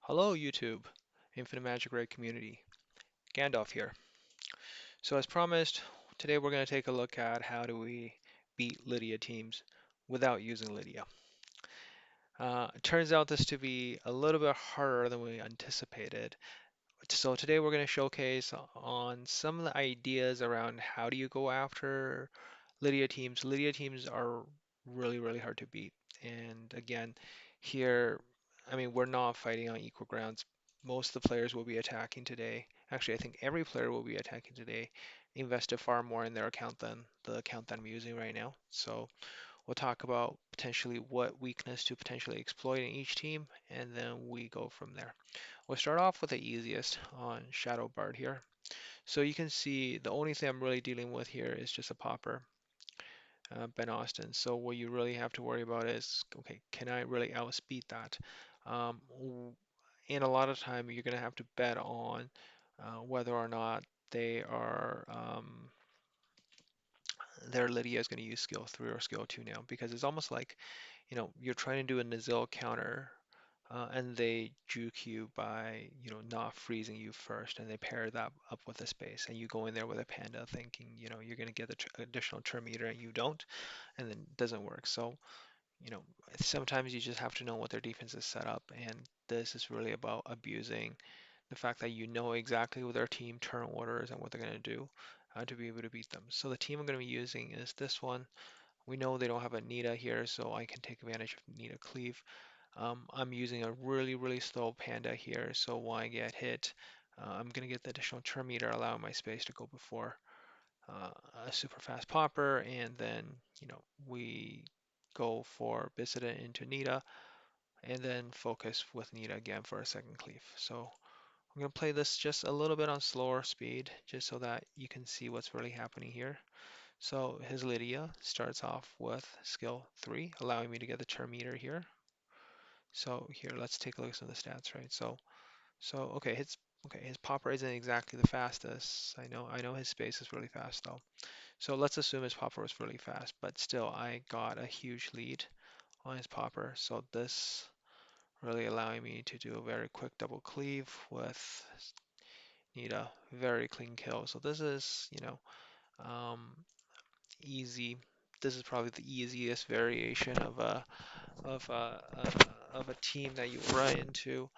Hello YouTube, Infinite Magicraid community. Gandalf here. So as promised, today we're going to take a look at how do we beat Lydia teams without using Lydia. It turns out this to be a little bit harder than we anticipated. So today we're going to showcase on some of the ideas around how do you go after Lydia teams. Lydia teams are really hard to beat. And again, here, I mean, we're not fighting on equal grounds. Most of the players will be attacking today. Actually, I think every player will be attacking today. Invested far more in their account than the account that I'm using right now. So we'll talk about potentially what weakness to potentially exploit in each team, and then we go from there. We'll start off with the easiest on Shadow Bard here. So you can see the only thing I'm really dealing with here is just a popper, Ben Austin. So what you really have to worry about is, okay, can I really outspeed that? Um, and a lot of time you're going to have to bet on whether or not they are their Lydia is going to use skill 3 or skill 2 now, because it's almost like, you're trying to do a Nazil counter and they juke you by, not freezing you first, and they pair that up with a space, and you go in there with a panda thinking, you're going to get the additional turn meter and you don't, and then it doesn't work. So, you know, sometimes you just have to know what their defense is set up, and this is really about abusing the fact that you know exactly what their team turn orders and what they're going to do to be able to beat them. So the team I'm going to be using is this one. We know they don't have a Nita here, so I can take advantage of Nita Cleave. I'm using a really slow panda here, so when I get hit, I'm going to get the additional turn meter, allowing my space to go before uh, a super fast popper, and then, we go for Bissida into Nita, and then focus with Nita again for a second cleave. So I'm going to play this just a little bit on slower speed, just so that you can see what's really happening here. So his Lydia starts off with skill 3, allowing me to get the turn meter here. So here, let's take a look at some of the stats, right? So his popper isn't exactly the fastest. I know his space is really fast though. So let's assume his popper was really fast, but still I got a huge lead on his popper. So this really allowing me to do a very quick double cleave with need a very clean kill. So this is, um, easy. This is probably the easiest variation of a of a team that you run into.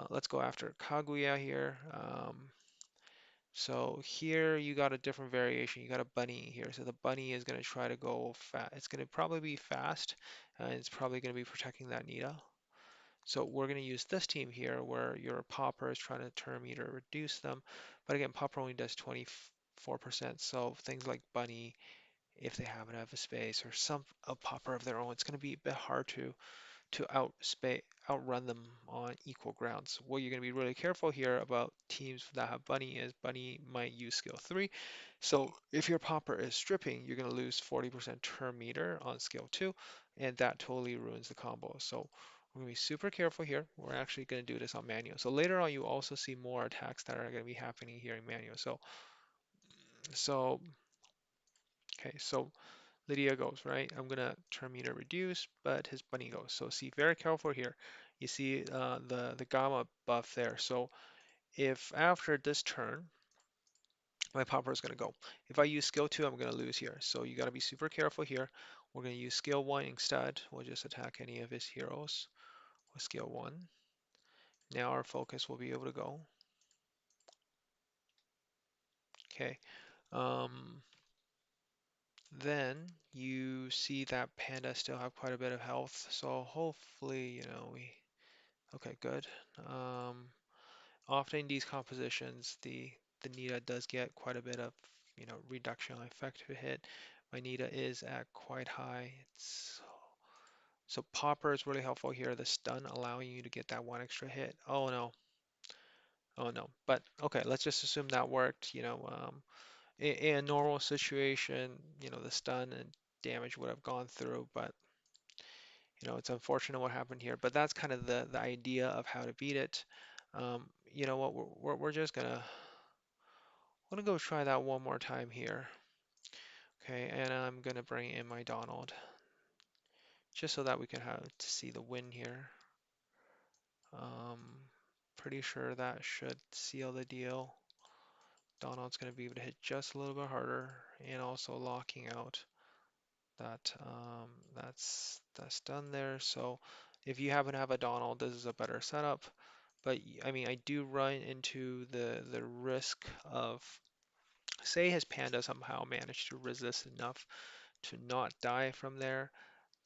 Let's go after Kaguya here. So here you got a different variation. You got a bunny here. So the bunny is going to try to go fast. It's going to probably be fast, and it's probably going to be protecting that Nita. So we're going to use this team here where your popper is trying to turn meter reduce them. But again, popper only does 24%. So things like bunny, if they happen to have a space or some a popper of their own, it's going to be a bit hard to outrun them on equal grounds. What you're going to be really careful here about teams that have bunny is bunny might use skill 3. So if your popper is stripping, you're going to lose 40% turn meter on skill 2, and that totally ruins the combo. So we're going to be super careful here. We're actually going to do this on manual. So later on, you also see more attacks that are going to be happening here in manual. So okay, so Lydia goes, right? I'm gonna turn meter reduce, but his bunny goes. So see, very careful here. You see the gamma buff there. So if after this turn, my popper is gonna go. If I use skill 2, I'm gonna lose here. So you gotta be super careful here. We're gonna use skill 1 instead. We'll just attack any of his heroes with skill 1. Now our focus will be able to go. Okay. Um, then you see that panda still have quite a bit of health. So hopefully, we okay, good. Um, Often in these compositions, the Nita does get quite a bit of, reduction on effective hit. My Nita is at quite high. So Popper is really helpful here. The stun allowing you to get that one extra hit. Oh no, oh no. But okay, let's just assume that worked. In a normal situation, the stun and damage would have gone through, but it's unfortunate what happened here, but that's kind of the idea of how to beat it. You know what? We're just gonna go try that one more time here. Okay, and I'm gonna bring in my Donald just so that we can have to see the win here. Um, pretty sure that should seal the deal. Donald's going to be able to hit just a little bit harder and also locking out that that's done there. So if you happen to have a Donald, this is a better setup. But I mean, I do run into the risk of, say his panda somehow managed to resist enough to not die from there.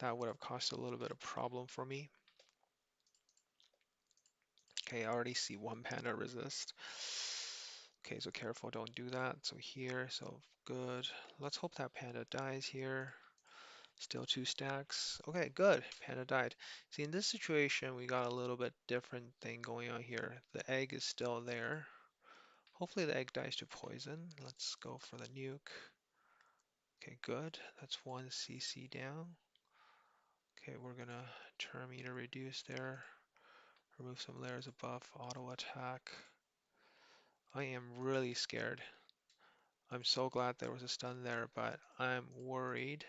That would have caused a little bit of problem for me. Okay, I already see one panda resist. Okay, so careful, don't do that. So here, so good. Let's hope that panda dies here. Still two stacks. Okay, good. Panda died. See, in this situation, we got a little bit different thing going on here. The egg is still there. Hopefully the egg dies to poison. Let's go for the nuke. Okay, good. That's one CC down. Okay, we're gonna turn meter reduce there. Remove some layers above, auto attack. I am really scared. I'm so glad there was a stun there, but I'm worried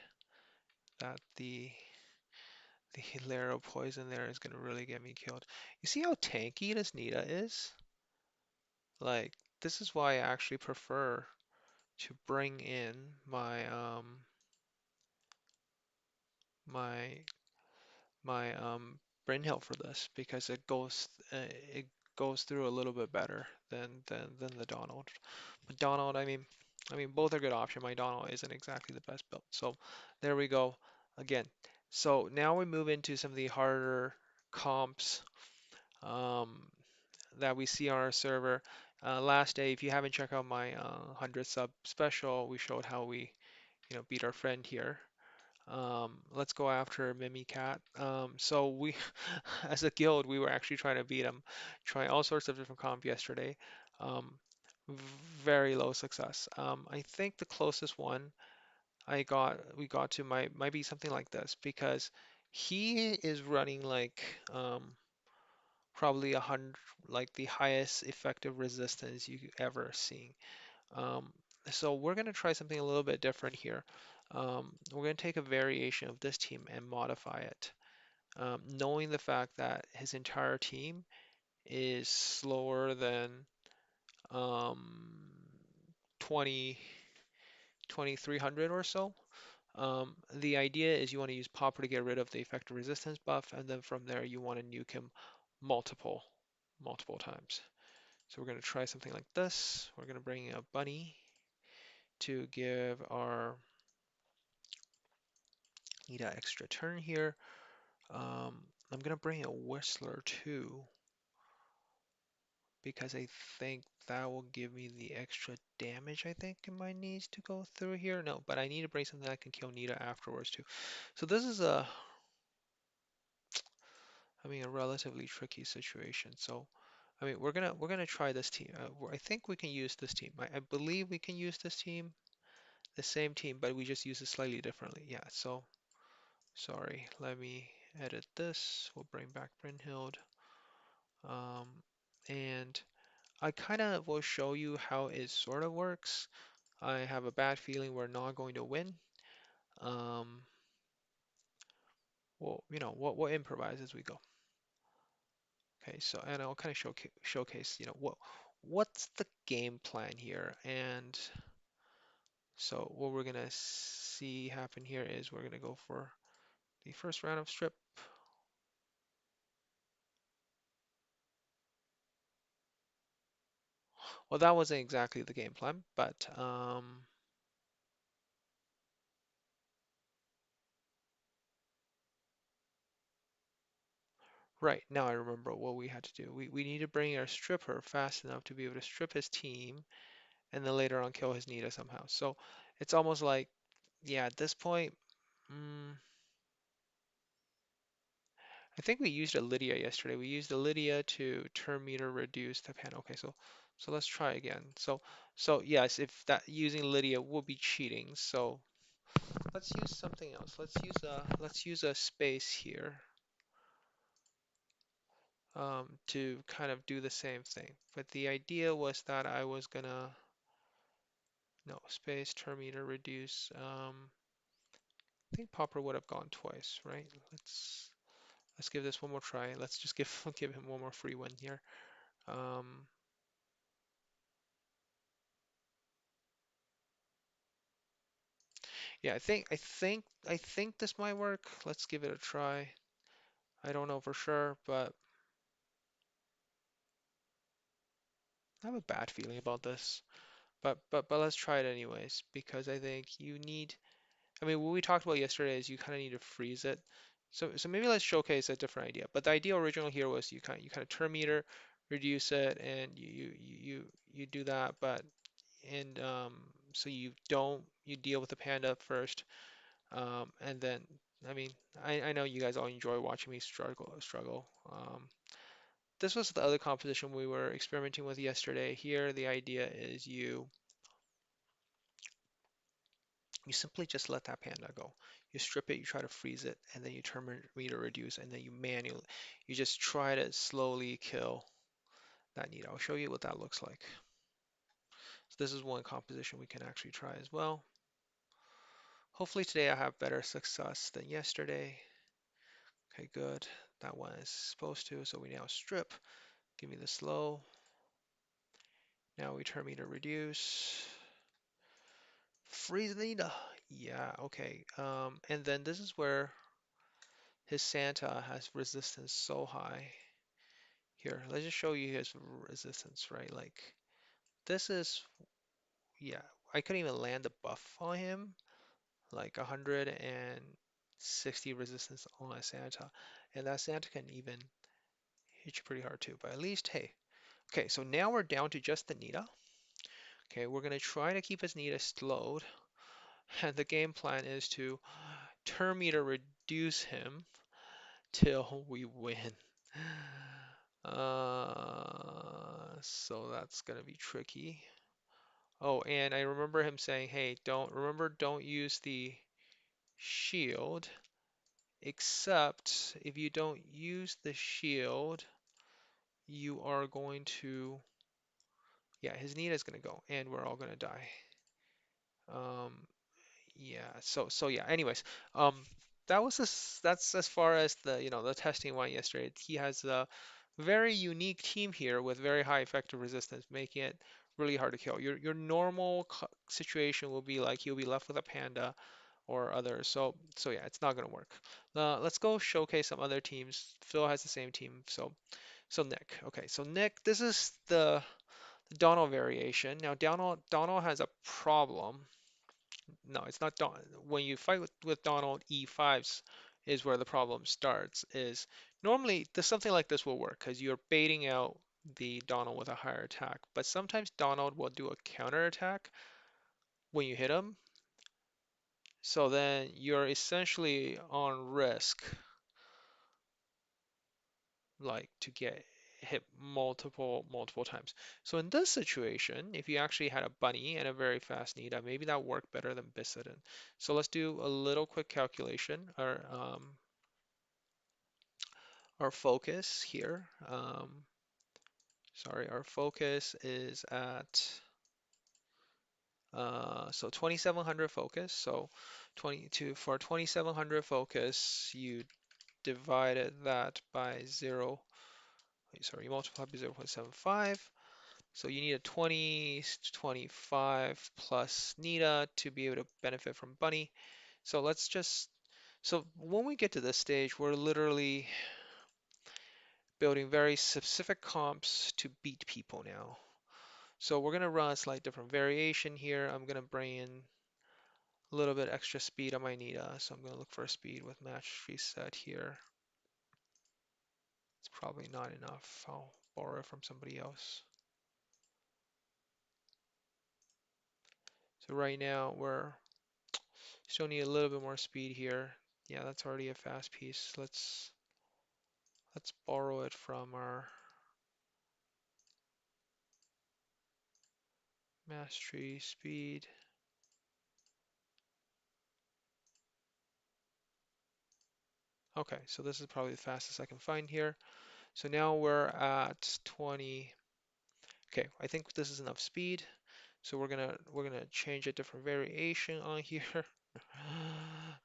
that the layer of poison there is gonna really get me killed. You see how tanky this Nita is? Like, this is why I actually prefer to bring in my Brynhild for this because it goes through a little bit better than the Donald. But Donald, I mean both are good option. My Donald isn't exactly the best build. So there we go again. So now we move into some of the harder comps um, that we see on our server. Last day, if you haven't checked out my 100 sub special, we showed how we beat our friend here. Let's go after Mimicat. So we, as a guild, we were actually trying to beat him, trying all sorts of different comp yesterday. Um, very low success. I think the closest one we got to might be something like this because he is running like probably 100, like the highest effective resistance you ever seen. Um, so we're going to try something a little bit different here. We're going to take a variation of this team and modify it, knowing the fact that his entire team is slower than um, 20, 2300 or so. The idea is you want to use Popper to get rid of the effective resistance buff, and then from there you want to nuke him multiple, multiple times. So we're going to try something like this. We're going to bring in a bunny to give our need an extra turn here. I'm gonna bring a Whistler too because I think that will give me the extra damage I think it might need to go through here. No, but I need to bring something that can kill Nita afterwards too. So this is a relatively tricky situation. So I mean we're gonna try this team. I think we can use this team. I believe we can use this team, the same team, but we just use it slightly differently. Yeah. So sorry, let me edit this. We'll bring back Brynhild. Um, and I kind of will show you how it sort of works. I have a bad feeling we're not going to win. Um, we'll improvise as we go. Okay, so and I'll kind of showcase, what's the game plan here. And so what we're gonna see happen here is we're gonna go for the first round of strip. Well, that wasn't exactly the game plan, but right, now I remember what we had to do. We need to bring our stripper fast enough to be able to strip his team and then later on kill his Nita somehow. So it's almost like, yeah, at this point, mm, I think we used a Lydia yesterday. We used a Lydia to turn meter reduce the pan. Okay, so let's try again. So yes, if that using Lydia will be cheating. So let's use something else. Let's use a space here to kind of do the same thing. But the idea was that I was gonna no space turn meter reduce. I think Popper would have gone twice, right? Let's give this one more try. Let's just give give him one more free one here. Um, yeah, I think this might work. Let's give it a try. I don't know for sure, but I have a bad feeling about this. But let's try it anyways because I think you need. I mean, what we talked about yesterday is you kind of need to freeze it. So maybe let's showcase a different idea. But the idea original here was you kind of turn meter, reduce it, and you do that. But and so you deal with the panda first, and then I mean I know you guys all enjoy watching me struggle. This was the other composition we were experimenting with yesterday. Here, the idea is you simply just let that panda go. You strip it, you try to freeze it, and then you turn meter reduce, and then you just try to slowly kill that need. I'll show you what that looks like. So this is one composition we can actually try as well. Hopefully today I have better success than yesterday. Okay, good. That one is supposed to, so we now strip. Give me the slow. Now we turn meter reduce. Freeze the need. Yeah, okay. And then this is where his Santa has resistance so high. Here, let's just show you his resistance, right? Like, this is, yeah, I couldn't even land a buff on him, like 160 resistance on a Santa. And that Santa can even hit you pretty hard too, but at least, hey. Okay, so now we're down to just the Nita. Okay, we're gonna try to keep his Nita slowed, and the game plan is to turn meter reduce him till we win. So that's gonna be tricky. Oh, and I remember him saying, "Hey, don't use the shield, except if you don't use the shield, you are going to, yeah, his Nita is gonna go, and we're all gonna die." Um, yeah. So yeah. Anyways, that's as far as the testing went yesterday. He has a very unique team here with very high effective resistance, making it really hard to kill. Your normal situation will be like he'll be left with a panda or others. So yeah, it's not gonna work. Let's go showcase some other teams. Phil has the same team. So Nick. Okay, so Nick, this is the Donald variation. Now Donald has a problem. No, it's not Don. When you fight with Donald, E5s is where the problem starts. Is normally something like this will work because you're baiting out the Donald with a higher attack, but sometimes Donald will do a counter attack when you hit him. So then you're essentially on risk, like to get hit multiple times. So in this situation, if you actually had a bunny and a very fast Nita, maybe that worked better than Bisiden. So let's do a little quick calculation. Our focus here, sorry, our focus is at so 2700 focus. So 22 for 2700 focus, you divided that by 0. Sorry, you multiply by 0.75. So you need a 25 plus Nita to be able to benefit from Bunny. So so when we get to this stage, we're literally building very specific comps to beat people now. So we're going to run a slight different variation here. I'm going to bring in a little bit extra speed on my Nita. So I'm going to look for a speed with match reset here. It's probably not enough. I'll borrow it from somebody else. So right now we're still need a little bit more speed here. Yeah, that's already a fast piece. Let's borrow it from our mastery speed. Okay, so this is probably the fastest I can find here. So now we're at 20. Okay, I think this is enough speed. So we're gonna change a different variation on here.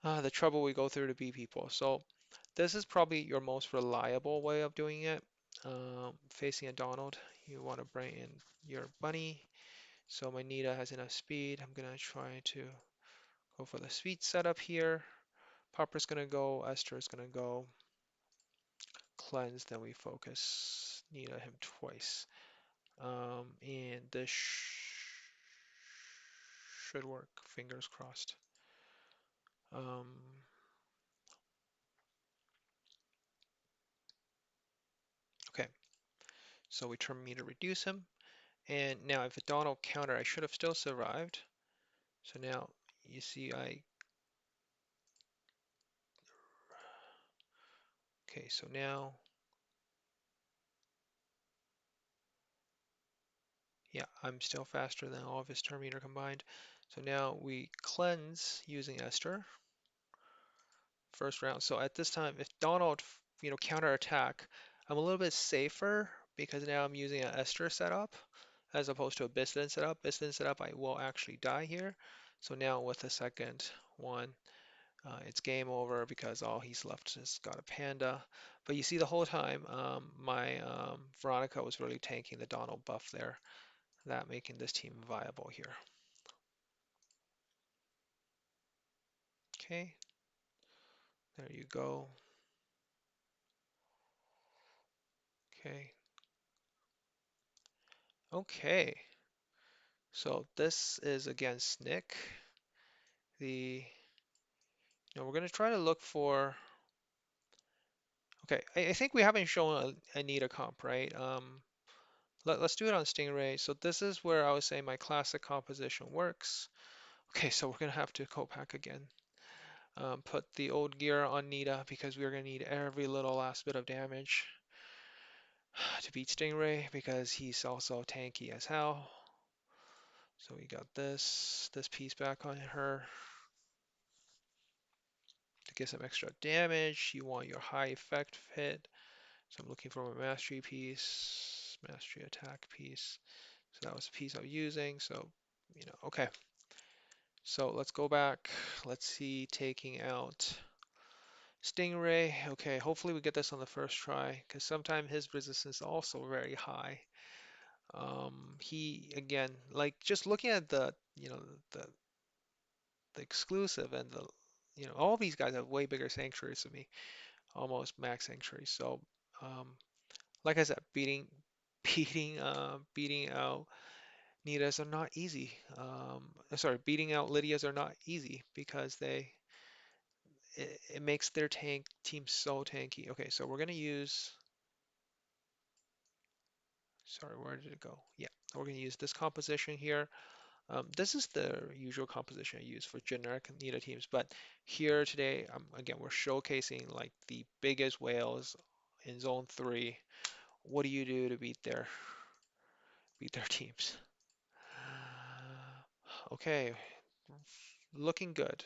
The trouble we go through to beat people. So this is probably your most reliable way of doing it. Facing a Donald, you want to bring in your bunny. So my Nita has enough speed. I'm gonna try to go for the speed setup here. Popper's gonna go, Esther's gonna go. Cleanse, then we focus. Nita him twice. And this should work, fingers crossed. Okay, so we turn me to reduce him. And now if a Donald counter, I should have still survived. So now you see okay, so now, yeah, I'm still faster than all of his turn meter combined. So now we cleanse using Esther. First round. So at this time, if Donald, counter attack, I'm a little bit safer because now I'm using an Esther setup as opposed to a Biston setup. Biston setup, I will actually die here. So now with the second one, it's game over because all he's left is got a panda. But you see the whole time, my Veronica was really tanking the Donald buff there, that making this team viable here. Okay, there you go. Okay. Okay. So this is against Nick. We're going to try to look for. Okay, I think we haven't shown a Nita comp, right? Let's do it on Stingray. So this is where I was saying my classic composition works. Okay, so we're going to have to co-pack again. Put the old gear on Nita because we're going to need every little last bit of damage to beat Stingray because he's also tanky as hell. So we got this piece back on her to get some extra damage. You want your high effect hit. So I'm looking for my mastery piece, mastery attack piece. So that was the piece I was using. So, okay. So let's go back. Let's see, taking out Stingray. Okay, hopefully we get this on the first try because sometimes his resistance is also very high. He again, like just looking at the the exclusive and all these guys have way bigger sanctuaries than me, almost max sanctuaries. So, um, like I said, beating out Nitas are not easy. Sorry, beating out Lydias are not easy because it makes their tank team so tanky. Okay, so we're gonna use. Sorry, where did it go? Yeah, we're gonna use this composition here. This is the usual composition I use for generic Nita teams, but here today, again, we're showcasing like the biggest whales in Zone 3. What do you do to beat their teams? Okay, looking good.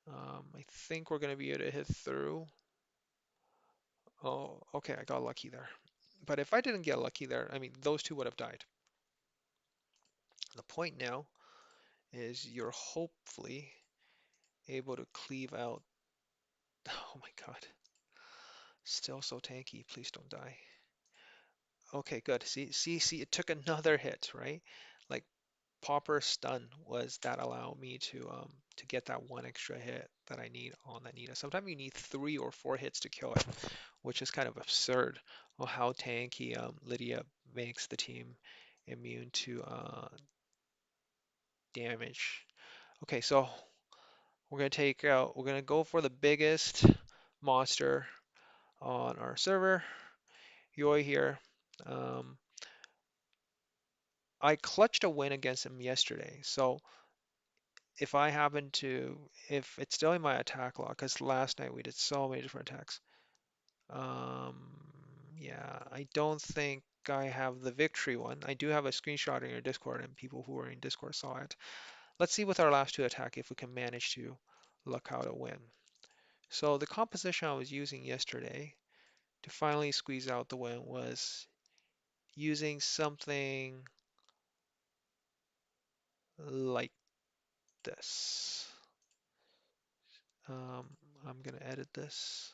I think we're going to be able to hit through. Oh, okay, I got lucky there. But if I didn't get lucky there, I mean, those two would have died. The point now is you're hopefully able to cleave out. Oh my God. Still so tanky. Please don't die. Okay, good. See, it took another hit, right? Like Popper stun was that allow me to get that one extra hit that I need on that Nita. Sometimes you need 3 or 4 hits to kill it, which is kind of absurd. Or how tanky Lydia makes the team immune to damage. Okay, so we're gonna go for the biggest monster on our server. Yoi here. Um, I clutched a win against him yesterday, so if it's still in my attack log, because last night we did so many different attacks. Um, yeah, I don't think I have the victory one. I do have a screenshot in your Discord, and people who are in Discord saw it. Let's see with our last 2 attack if we can manage to luck out a win. So the composition I was using yesterday to finally squeeze out the win was using something like this. Um, I'm gonna edit this.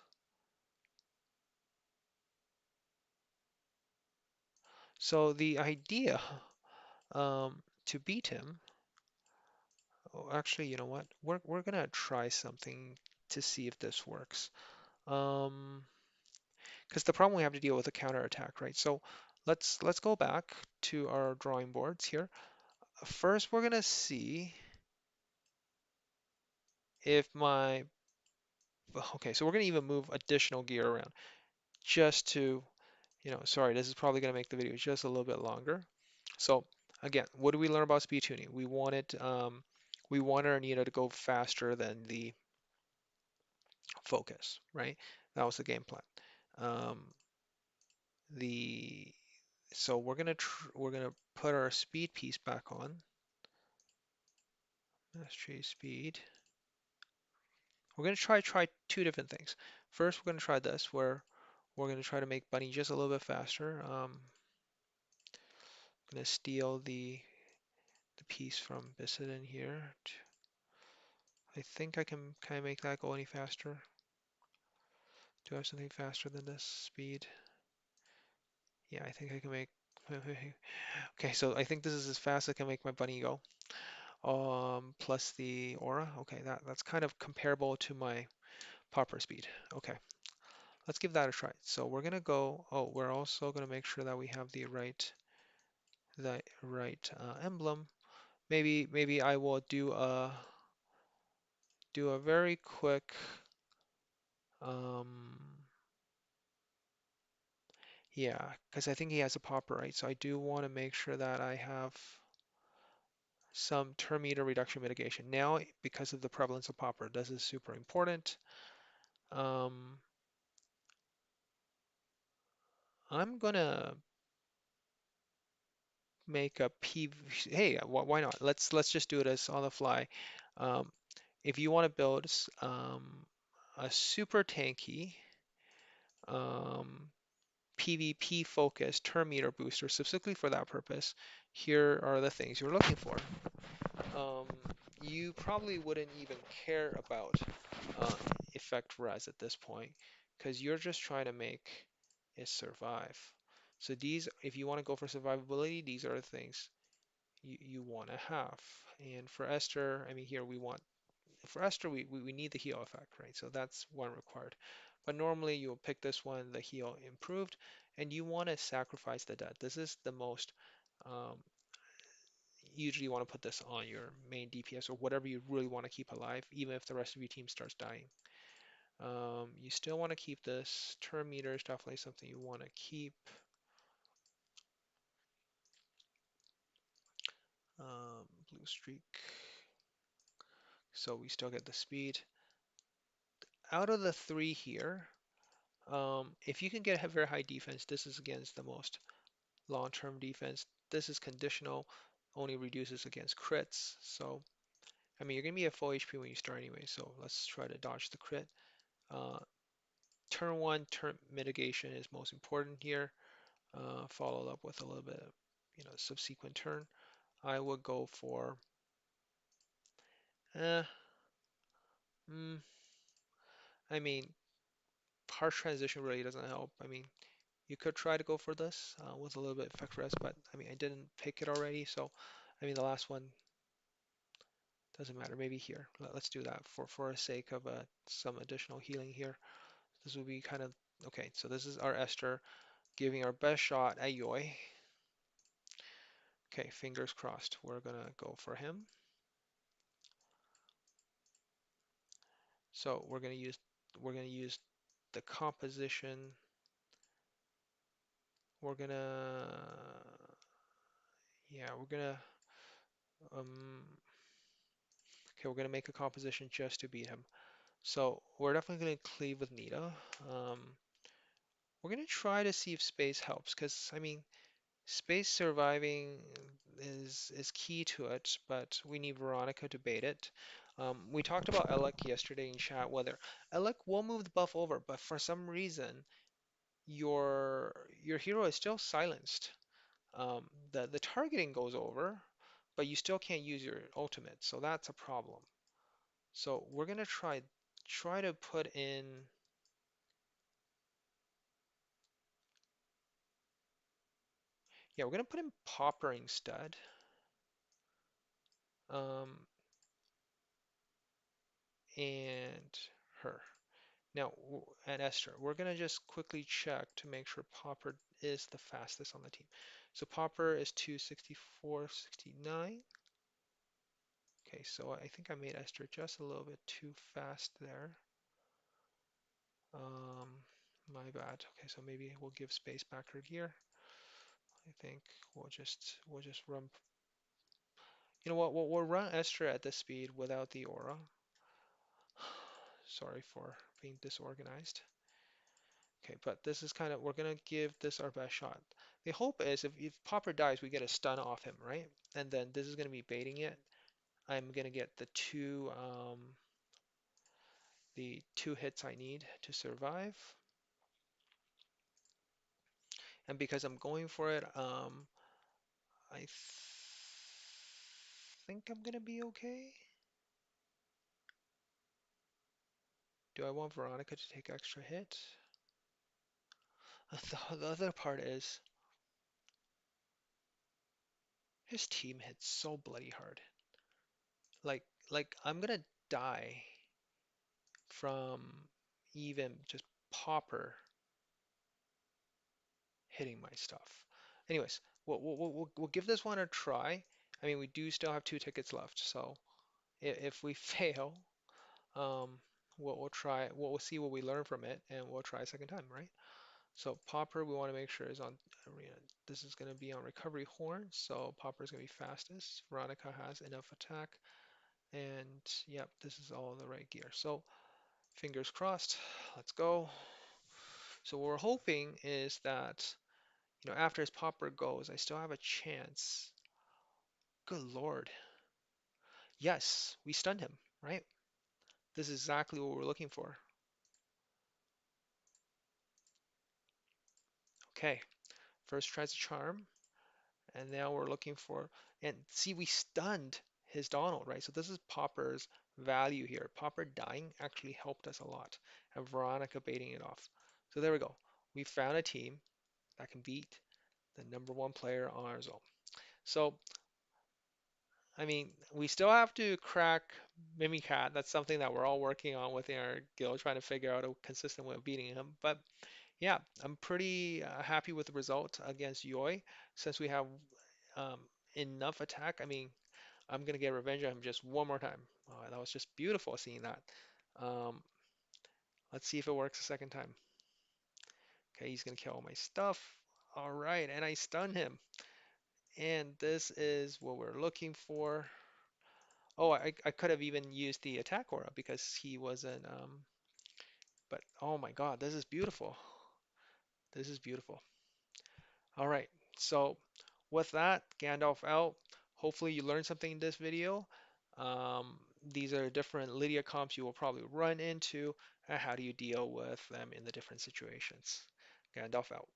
So the idea to beat him, oh, actually, you know what? We're gonna try something to see if this works. Um, because the problem we have to deal with a counterattack, right? So let's go back to our drawing boards here. First, we're gonna see if my okay, so we're gonna even move additional gear around just to, sorry, this is probably gonna make the video just a little bit longer. So again, what do we learn about speed tuning? We want our Nita to go faster than the focus, right? That was the game plan. Um, the so we're gonna put our speed piece back on. Mastery speed. We're gonna try two different things. First, we're gonna try this, where we're gonna try to make Bunny just a little bit faster. Gonna steal the piece from Bissident here. I think can I make that go any faster? Do I have something faster than this speed? Yeah, I think I can make. Okay, so I think this is as fast as I can make my bunny go. Plus the aura. Okay, that's kind of comparable to my popper speed. Okay, let's give that a try. So we're gonna go. Oh, we're also gonna make sure that we have the right emblem. Maybe I will do a very quick. Um, yeah, because I think he has a popper, right? So I do want to make sure that I have some term meter reduction mitigation. Now, because of the prevalence of popper, this is super important. Um, I'm gonna make a PV. Hey, why not? Let's just do this on the fly. Um, if you want to build a super tanky um, PvP focused term meter booster specifically for that purpose, here are the things you're looking for. Um, you probably wouldn't even care about uh, effect res at this point because you're just trying to make it survive. So these, if you want to go for survivability, these are the things you want to have. And for Esther, I mean, here for Esther, we need the heal effect, right? So that's one required. But normally you'll pick this one, the heal improved, and you want to sacrifice the death. This is the most, um, usually you want to put this on your main DPS or whatever you really want to keep alive, even if the rest of your team starts dying. You still want to keep this. Term meter is definitely something you want to keep. Blue streak. So we still get the speed. Out of the three here, if you can get a very high defense, this is against the most long-term defense. This is conditional, only reduces against crits. So, I mean, you're going to be at full HP when you start anyway, so let's try to dodge the crit. Uh, turn one, turn mitigation is most important here, followed up with a little bit of, subsequent turn. I would go for, eh, mm, I mean, harsh transition really doesn't help. I mean, you could try to go for this with a little bit of effect rest, but I mean, I didn't pick it already, so I mean, the last one doesn't matter. Maybe here. Let's do that for the sake of some additional healing here. This will be kind of okay. So this is our Esther giving our best shot at Yoi. Okay, fingers crossed. We're gonna go for him. So we're gonna use the composition. We're gonna yeah we're gonna um okay we're gonna make a composition just to beat him. So we're definitely gonna cleave with Nita. Um, we're gonna try to see if space helps, because I mean space surviving is key to it, but we need Veronica to bait it. We talked about Elec yesterday in chat, whether Elec will move the buff over, but for some reason your hero is still silenced. The targeting goes over, but you still can't use your ultimate, so that's a problem. So we're gonna try to put in. Yeah, we're gonna put in Popper instead. Um, and her. Now, and Esther, we're gonna just quickly check to make sure Popper is the fastest on the team. So Popper is 264.69. Okay, so I think I made Esther just a little bit too fast there. Um, my bad. Okay, so maybe we'll give space back her here. I think we'll just run. You know what? We'll run Esther at this speed without the aura. Sorry for being disorganized. Okay, but this is kind of, we're gonna give this our best shot. The hope is if Popper dies, we get a stun off him, right? And then this is gonna be baiting it. I'm gonna get the two hits I need to survive. And because I'm going for it, I think I'm gonna be okay. Do I want Veronica to take extra hit? The other part is his team hits so bloody hard. Like I'm gonna die from even just Popper hitting my stuff. Anyways, we'll give this one a try. I mean, we do still have two tickets left, so if we fail, um, we'll try. We'll see what we learn from it, and we'll try a second time, right? So Popper, we want to make sure is on arena. This is going to be on recovery horn, so Popper is going to be fastest. Veronica has enough attack, and yep, this is all the right gear. So fingers crossed. Let's go. So what we're hoping is that, after his popper goes, I still have a chance. Good Lord. Yes, we stunned him, right? This is exactly what we're looking for. Okay, first tries to charm, and now we're looking for, and see, we stunned his Donald, right? So this is Popper's value here. Popper dying actually helped us a lot, and Veronica baiting it off. So there we go. We found a team that can beat the #1 player on our zone. So I mean, we still have to crack Mimicat. That's something that we're all working on within our guild, trying to figure out a consistent way of beating him. But yeah, I'm pretty happy with the result against Yoi. Since we have um, enough attack, I mean, I'm gonna get revenge on him just one more time. That was just beautiful seeing that. Um, let's see if it works a second time. Okay, he's gonna kill all my stuff. All right, and I stun him. And this is what we're looking for. Oh, I could have even used the attack aura because he wasn't, but oh my God, this is beautiful. This is beautiful. All right, so with that, Gandalf out. Hopefully you learned something in this video. These are different Lydia comps you will probably run into, and how do you deal with them in the different situations. Gandalf out.